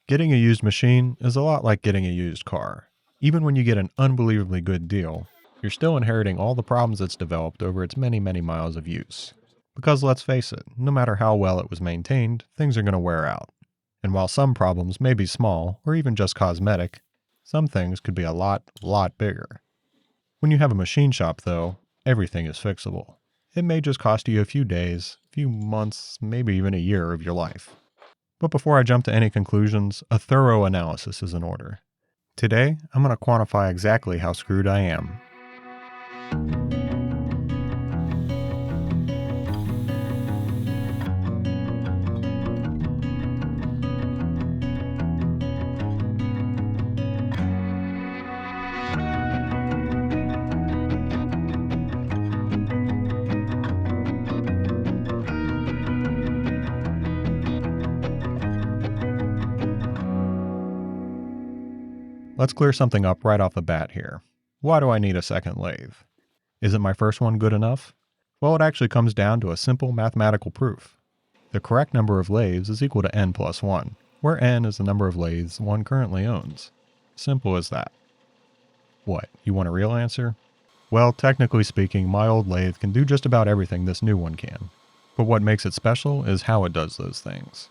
Getting a used machine is a lot like getting a used car. Even when you get an unbelievably good deal, you're still inheriting all the problems it's developed over its many, many miles of use. Because let's face it, no matter how well it was maintained, things are going to wear out. And while some problems may be small or even just cosmetic, some things could be a lot bigger. When you have a machine shop though, everything is fixable. It may just cost you a few days, few months, maybe even a year of your life. But before I jump to any conclusions, a thorough analysis is in order. Today, I'm going to quantify exactly how screwed I am. Let's clear something up right off the bat here. Why do I need a second lathe? Isn't my first one good enough? Well, it actually comes down to a simple mathematical proof. The correct number of lathes is equal to n plus 1, where n is the number of lathes one currently owns. Simple as that. What, you want a real answer? Well, technically speaking, my old lathe can do just about everything this new one can. But what makes it special is how it does those things.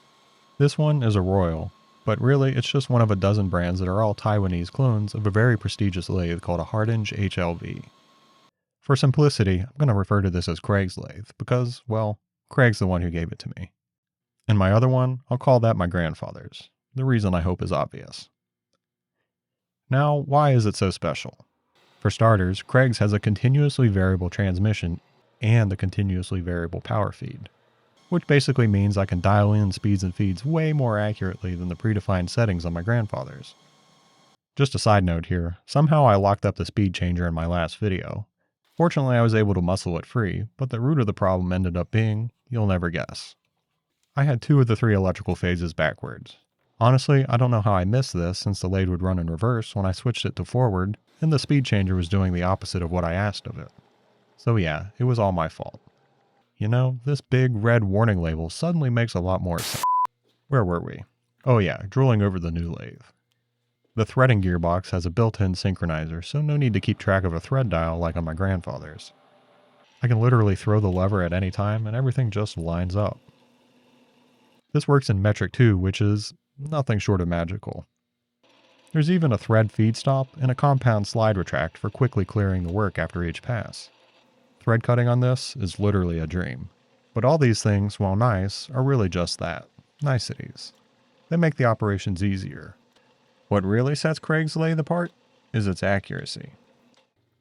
This one is a Royal, but really it's just one of a dozen brands that are all Taiwanese clones of a very prestigious lathe called a Hardinge HLV. For simplicity, I'm going to refer to this as Craig's lathe because, well, Craig's the one who gave it to me. And my other one, I'll call that my grandfather's. The reason I hope is obvious. Now, why is it so special? For starters, Craig's has a continuously variable transmission and a continuously variable power feed, which basically means I can dial in speeds and feeds way more accurately than the predefined settings on my grandfather's. Just a side note here, somehow I locked up the speed changer in my last video. Fortunately, I was able to muscle it free, but the root of the problem ended up being, you'll never guess. I had 2 of the 3 electrical phases backwards. Honestly, I don't know how I missed this since the lathe would run in reverse when I switched it to forward, and the speed changer was doing the opposite of what I asked of it. So yeah, it was all my fault. You know, this big red warning label suddenly makes a lot more sense. Where were we? Oh yeah, drooling over the new lathe. The threading gearbox has a built-in synchronizer, so no need to keep track of a thread dial like on my grandfather's. I can literally throw the lever at any time and everything just lines up. This works in metric too, which is nothing short of magical. There's even a thread feed stop and a compound slide retract for quickly clearing the work after each pass. Thread cutting on this is literally a dream. But all these things, while nice, are really just that, niceties. They make the operations easier. What really sets Craig's lathe apart is its accuracy.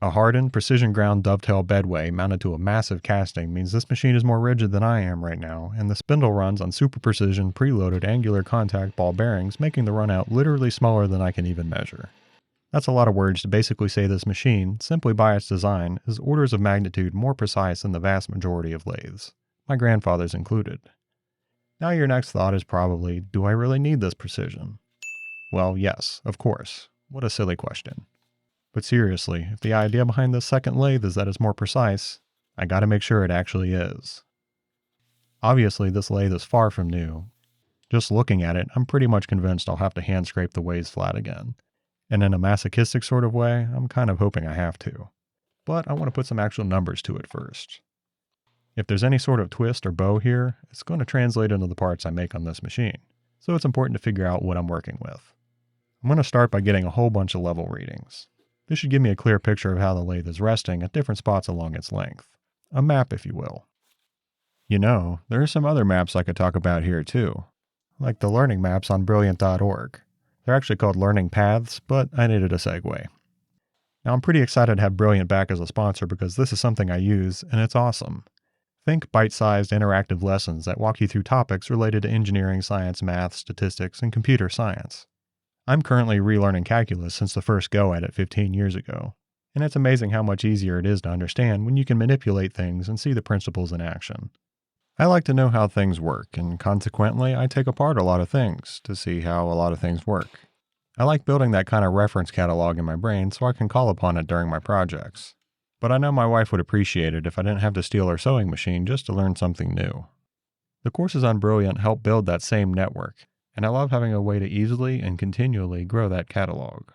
A hardened, precision-ground dovetail bedway mounted to a massive casting means this machine is more rigid than I am right now, and the spindle runs on super precision preloaded angular contact ball bearings, making the runout literally smaller than I can even measure. That's a lot of words to basically say this machine, simply by its design, is orders of magnitude more precise than the vast majority of lathes, my grandfather's included. Now your next thought is probably, do I really need this precision? Well, yes, of course. What a silly question. But seriously, if the idea behind this second lathe is that it's more precise, I gotta make sure it actually is. Obviously, this lathe is far from new. Just looking at it, I'm pretty much convinced I'll have to hand scrape the ways flat again. And in a masochistic sort of way, I'm kind of hoping I have to. But I want to put some actual numbers to it first. If there's any sort of twist or bow here, it's going to translate into the parts I make on this machine. So it's important to figure out what I'm working with. I'm going to start by getting a whole bunch of level readings. This should give me a clear picture of how the lathe is resting at different spots along its length. A map, if you will. You know, there are some other maps I could talk about here too. Like the learning maps on brilliant.org. They're actually called learning paths, but I needed a segue. Now I'm pretty excited to have Brilliant back as a sponsor because this is something I use, and it's awesome. Think bite-sized interactive lessons that walk you through topics related to engineering, science, math, statistics, and computer science. I'm currently relearning calculus since the first go at it 15 years ago, and it's amazing how much easier it is to understand when you can manipulate things and see the principles in action. I like to know how things work, and consequently I take apart a lot of things to see how a lot of things work. I like building that kind of reference catalog in my brain so I can call upon it during my projects. But I know my wife would appreciate it if I didn't have to steal her sewing machine just to learn something new. The courses on Brilliant help build that same network, and I love having a way to easily and continually grow that catalog.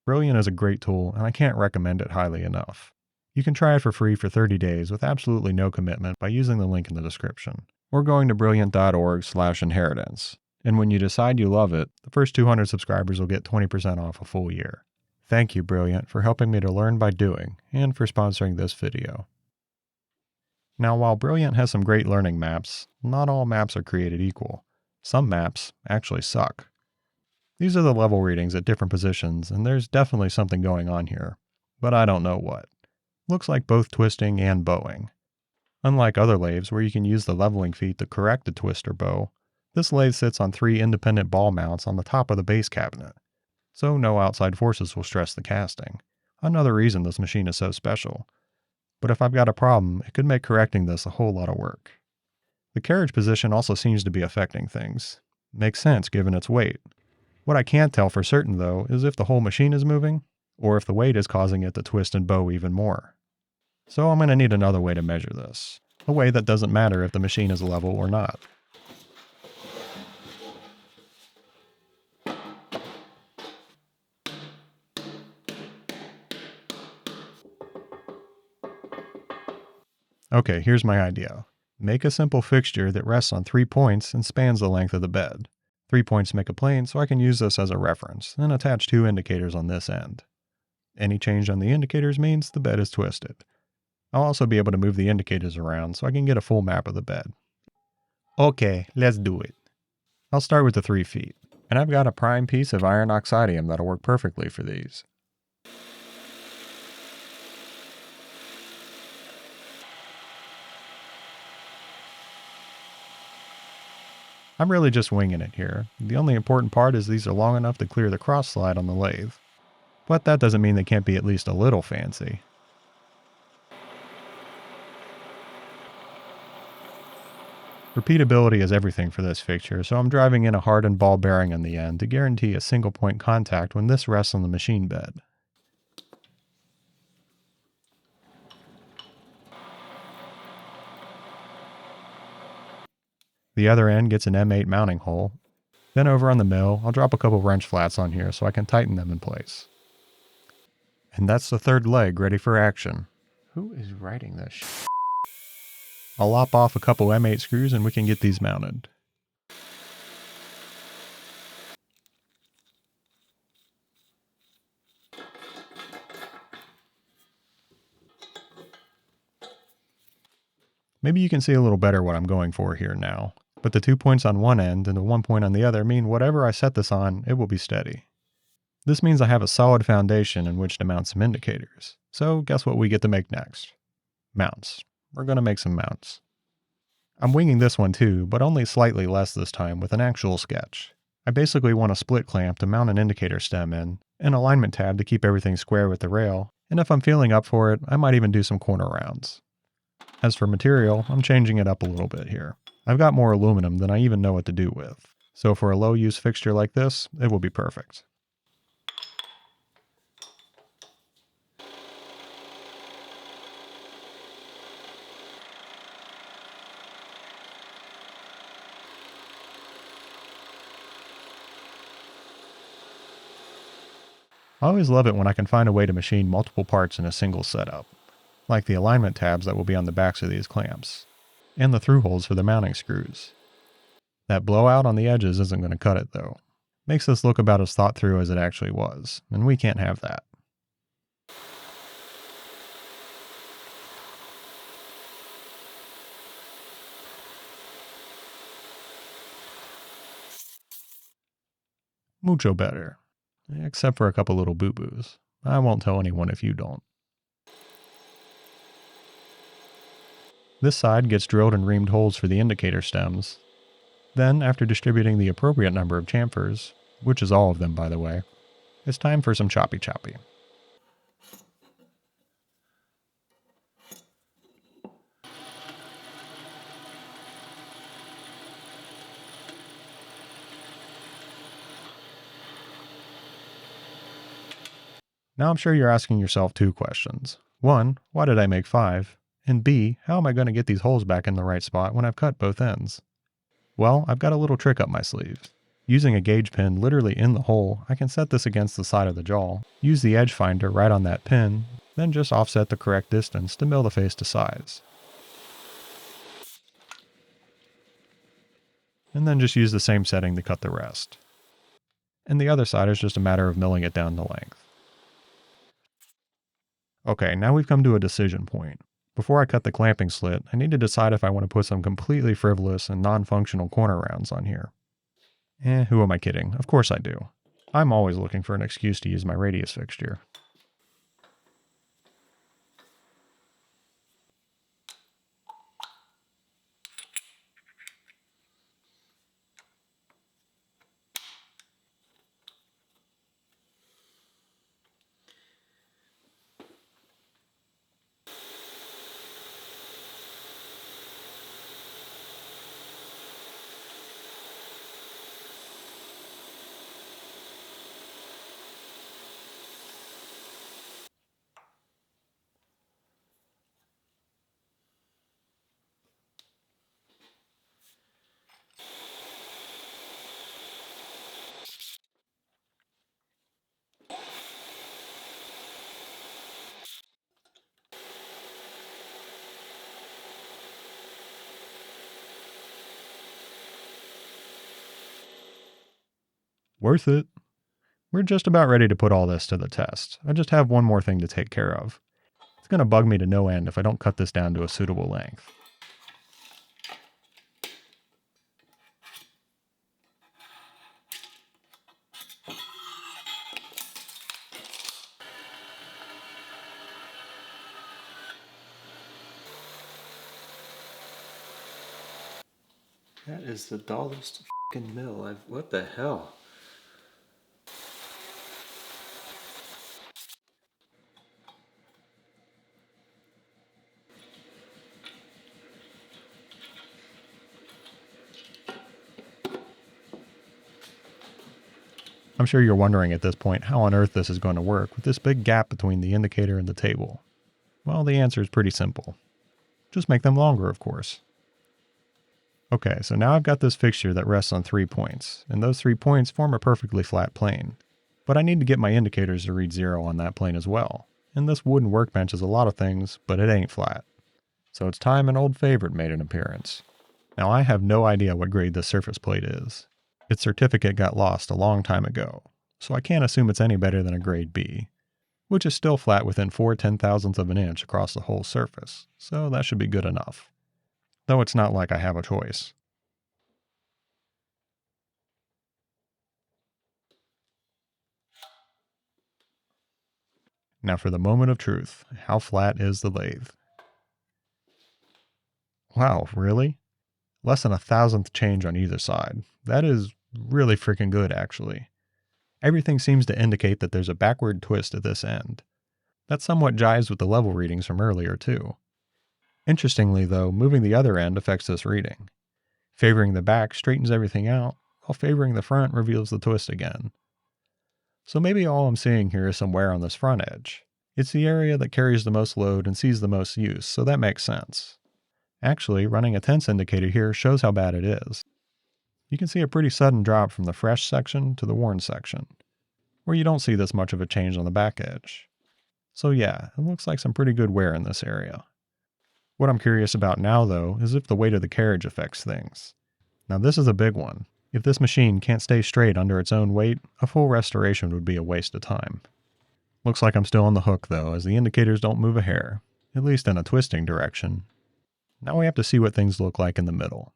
Brilliant is a great tool, and I can't recommend it highly enough. You can try it for free for 30 days with absolutely no commitment by using the link in the description, or going to brilliant.org/inheritance. And when you decide you love it, the first 200 subscribers will get 20% off a full year. Thank you, Brilliant, for helping me to learn by doing, and for sponsoring this video. Now, while Brilliant has some great learning maps, not all maps are created equal. Some maps actually suck. These are the level readings at different positions, and there's definitely something going on here, but I don't know what. Looks like both twisting and bowing. Unlike other lathes where you can use the leveling feet to correct the twist or bow, this lathe sits on 3 independent ball mounts on the top of the base cabinet, so no outside forces will stress the casting. Another reason this machine is so special. But if I've got a problem, it could make correcting this a whole lot of work. The carriage position also seems to be affecting things. Makes sense given its weight. What I can't tell for certain though is if the whole machine is moving, or if the weight is causing it to twist and bow even more. So I'm going to need another way to measure this. A way that doesn't matter if the machine is level or not. Okay, here's my idea. Make a simple fixture that rests on 3 points and spans the length of the bed. 3 points make a plane, so I can use this as a reference, and attach 2 indicators on this end. Any change on the indicators means the bed is twisted. I'll also be able to move the indicators around so I can get a full map of the bed. Okay, let's do it. I'll start with the 3 feet, and I've got a prime piece of iron oxidium that'll work perfectly for these. I'm really just winging it here. The only important part is these are long enough to clear the cross slide on the lathe. But that doesn't mean they can't be at least a little fancy. Repeatability is everything for this fixture, so I'm driving in a hardened ball bearing on the end to guarantee a single point contact when this rests on the machine bed. The other end gets an M8 mounting hole. Then over on the mill, I'll drop a couple wrench flats on here so I can tighten them in place. And that's the third leg ready for action. Who is writing this shit? I'll lop off a couple M8 screws and we can get these mounted. Maybe you can see a little better what I'm going for here now. But the 2 points on one end and the 1 point on the other mean whatever I set this on, it will be steady. This means I have a solid foundation in which to mount some indicators. So guess what we get to make next? Mounts. We're going to make some mounts. I'm winging this one too, but only slightly less this time with an actual sketch. I basically want a split clamp to mount an indicator stem in, an alignment tab to keep everything square with the rail, and if I'm feeling up for it, I might even do some corner rounds. As for material, I'm changing it up a little bit here. I've got more aluminum than I even know what to do with, so for a low-use fixture like this, it will be perfect. I always love it when I can find a way to machine multiple parts in a single setup, like the alignment tabs that will be on the backs of these clamps, and the through holes for the mounting screws. That blowout on the edges isn't going to cut it though. Makes this look about as thought through as it actually was, and we can't have that. Mucho better. Except for a couple little boo-boos. I won't tell anyone if you don't. This side gets drilled and reamed holes for the indicator stems. Then, after distributing the appropriate number of chamfers, which is all of them by the way, it's time for some choppy. Now I'm sure you're asking yourself 2 questions. 1, why did I make 5? And B, how am I going to get these holes back in the right spot when I've cut both ends? Well, I've got a little trick up my sleeve. Using a gauge pin literally in the hole, I can set this against the side of the jaw, use the edge finder right on that pin, then just offset the correct distance to mill the face to size. And then just use the same setting to cut the rest. And the other side is just a matter of milling it down to length. Okay, now we've come to a decision point. Before I cut the clamping slit, I need to decide if I want to put some completely frivolous and non-functional corner rounds on here. Who am I kidding? Of course I do. I'm always looking for an excuse to use my radius fixture. Worth it. We're just about ready to put all this to the test. I just have one more thing to take care of. It's going to bug me to no end if I don't cut this down to a suitable length. That is the dullest f***ing mill what the hell? I'm sure you're wondering at this point how on earth this is going to work with this big gap between the indicator and the table. Well, the answer is pretty simple. Just make them longer, of course. Okay, so now I've got this fixture that rests on 3 points, and those 3 points form a perfectly flat plane. But I need to get my indicators to read 0 on that plane as well, and this wooden workbench is a lot of things, but it ain't flat. So it's time an old favorite made an appearance. Now I have no idea what grade this surface plate is. Its certificate got lost a long time ago, so I can't assume it's any better than a grade B, which is still flat within 4/10,000ths of an inch across the whole surface, so that should be good enough. Though it's not like I have a choice. Now for the moment of truth. How flat is the lathe? Wow, really? Less than 1,000th change on either side. That is really freaking good, actually. Everything seems to indicate that there's a backward twist at this end. That somewhat jives with the level readings from earlier, too. Interestingly, though, moving the other end affects this reading. Favoring the back straightens everything out, while favoring the front reveals the twist again. So maybe all I'm seeing here is some wear on this front edge. It's the area that carries the most load and sees the most use, so that makes sense. Actually, running a tense indicator here shows how bad it is. You can see a pretty sudden drop from the fresh section to the worn section, where you don't see this much of a change on the back edge. So yeah, it looks like some pretty good wear in this area. What I'm curious about now, though, is if the weight of the carriage affects things. Now this is a big one. If this machine can't stay straight under its own weight, a full restoration would be a waste of time. Looks like I'm still on the hook, though, as the indicators don't move a hair, at least in a twisting direction. Now we have to see what things look like in the middle.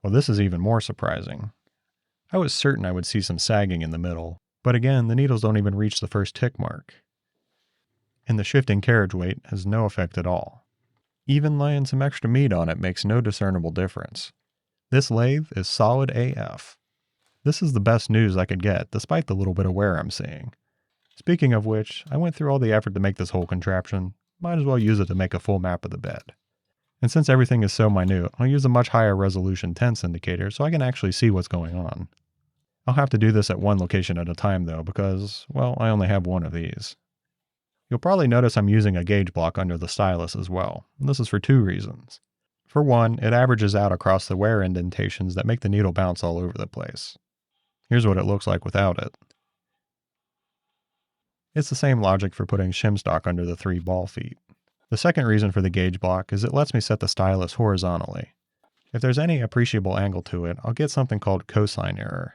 Well, this is even more surprising. I was certain I would see some sagging in the middle, but again, the needles don't even reach the first tick mark. And the shifting carriage weight has no effect at all. Even laying some extra meat on it makes no discernible difference. This lathe is solid AF. This is the best news I could get, despite the little bit of wear I'm seeing. Speaking of which, I went through all the effort to make this whole contraption. Might as well use it to make a full map of the bed. And since everything is so minute, I'll use a much higher resolution tense indicator so I can actually see what's going on. I'll have to do this at one location at a time though because, well, I only have one of these. You'll probably notice I'm using a gauge block under the stylus as well. And this is for two reasons. For one, it averages out across the wear indentations that make the needle bounce all over the place. Here's what it looks like without it. It's the same logic for putting shim stock under the 3 ball feet. The second reason for the gauge block is it lets me set the stylus horizontally. If there's any appreciable angle to it, I'll get something called cosine error,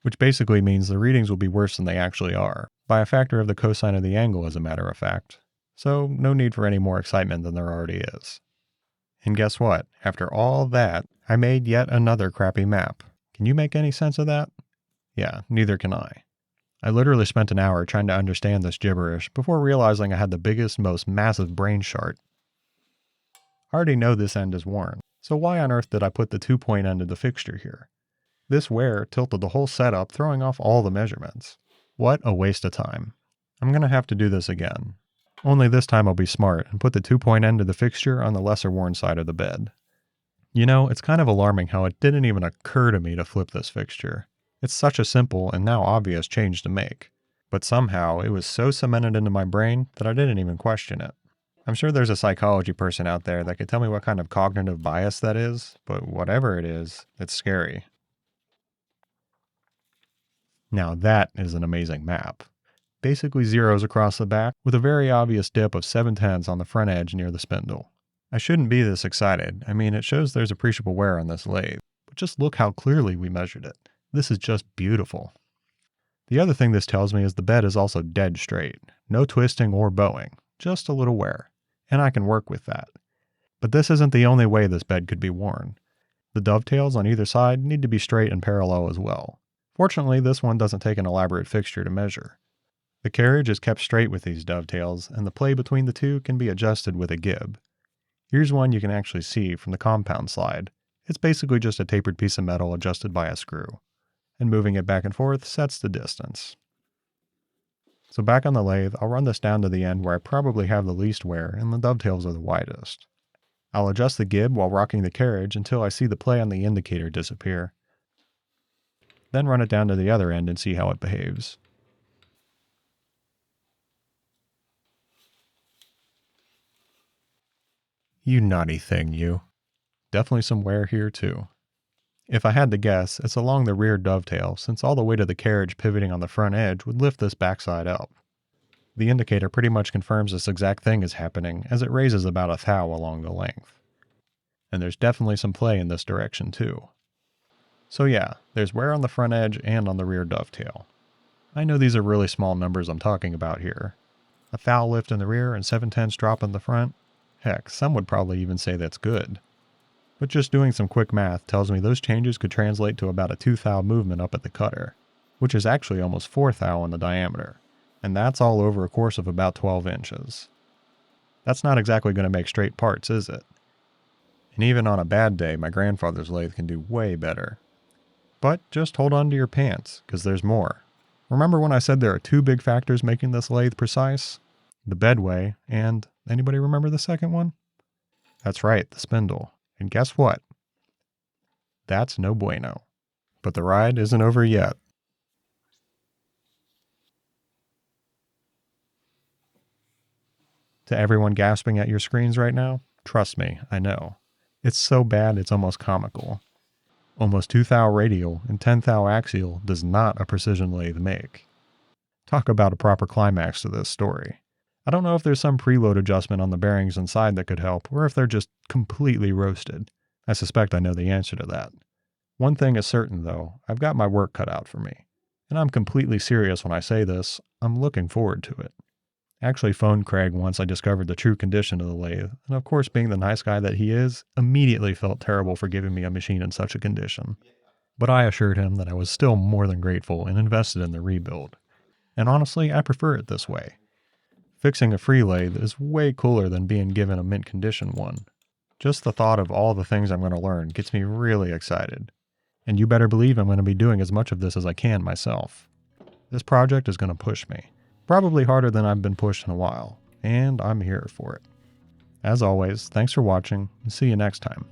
which basically means the readings will be worse than they actually are, by a factor of the cosine of the angle as a matter of fact. So no need for any more excitement than there already is. And guess what? After all that, I made yet another crappy map. Can you make any sense of that? Yeah, neither can I. I literally spent an hour trying to understand this gibberish before realizing I had the biggest, most massive brain shart. I already know this end is worn, so why on earth did I put the 2-point end of the fixture here? This wear tilted the whole setup, throwing off all the measurements. What a waste of time. I'm gonna have to do this again. Only this time I'll be smart and put the 2-point end of the fixture on the lesser worn side of the bed. You know, it's kind of alarming how it didn't even occur to me to flip this fixture. It's such a simple and now obvious change to make. But somehow it was so cemented into my brain that I didn't even question it. I'm sure there's a psychology person out there that could tell me what kind of cognitive bias that is, but whatever it is, it's scary. Now that is an amazing map. Basically zeros across the back with a very obvious dip of 7/10 on the front edge near the spindle. I shouldn't be this excited. I mean, it shows there's appreciable wear on this lathe, but just look how clearly we measured it. This is just beautiful. The other thing this tells me is the bed is also dead straight. No twisting or bowing, just a little wear. And I can work with that. But this isn't the only way this bed could be worn. The dovetails on either side need to be straight and parallel as well. Fortunately, this one doesn't take an elaborate fixture to measure. The carriage is kept straight with these dovetails, and the play between the two can be adjusted with a gib. Here's one you can actually see from the compound slide. It's basically just a tapered piece of metal adjusted by a screw. And moving it back and forth sets the distance. So back on the lathe, I'll run this down to the end where I probably have the least wear and the dovetails are the widest. I'll adjust the gib while rocking the carriage until I see the play on the indicator disappear. Then run it down to the other end and see how it behaves. You naughty thing, you. Definitely some wear here too. If I had to guess, it's along the rear dovetail, since all the weight of the carriage pivoting on the front edge would lift this backside up. The indicator pretty much confirms this exact thing is happening, as it raises about 1 thou along the length. And there's definitely some play in this direction too. So yeah, there's wear on the front edge and on the rear dovetail. I know these are really small numbers I'm talking about here. 1 thou lift in the rear and 7/10 drop in the front. Heck, some would probably even say that's good. But just doing some quick math tells me those changes could translate to about a 2 thou movement up at the cutter, which is actually almost 4 thou in the diameter, and that's all over a course of about 12 inches. That's not exactly going to make straight parts, is it? And even on a bad day, my grandfather's lathe can do way better. But just hold on to your pants, because there's more. Remember when I said there are 2 big factors making this lathe precise? The bedway, and anybody remember the second one? That's right, the spindle. And guess what? That's no bueno. But the ride isn't over yet. To everyone gasping at your screens right now, trust me, I know. It's so bad it's almost comical. Almost 2 thou radial and 10 thou axial does not a precision lathe make. Talk about a proper climax to this story. I don't know if there's some preload adjustment on the bearings inside that could help, or if they're just completely roasted. I suspect I know the answer to that. One thing is certain though, I've got my work cut out for me. And I'm completely serious when I say this, I'm looking forward to it. I actually phoned Craig once I discovered the true condition of the lathe, and of course being the nice guy that he is, immediately felt terrible for giving me a machine in such a condition. But I assured him that I was still more than grateful and invested in the rebuild. And honestly, I prefer it this way. Fixing a free lathe is way cooler than being given a mint condition one. Just the thought of all the things I'm going to learn gets me really excited. And you better believe I'm going to be doing as much of this as I can myself. This project is going to push me. Probably harder than I've been pushed in a while. And I'm here for it. As always, thanks for watching, and see you next time.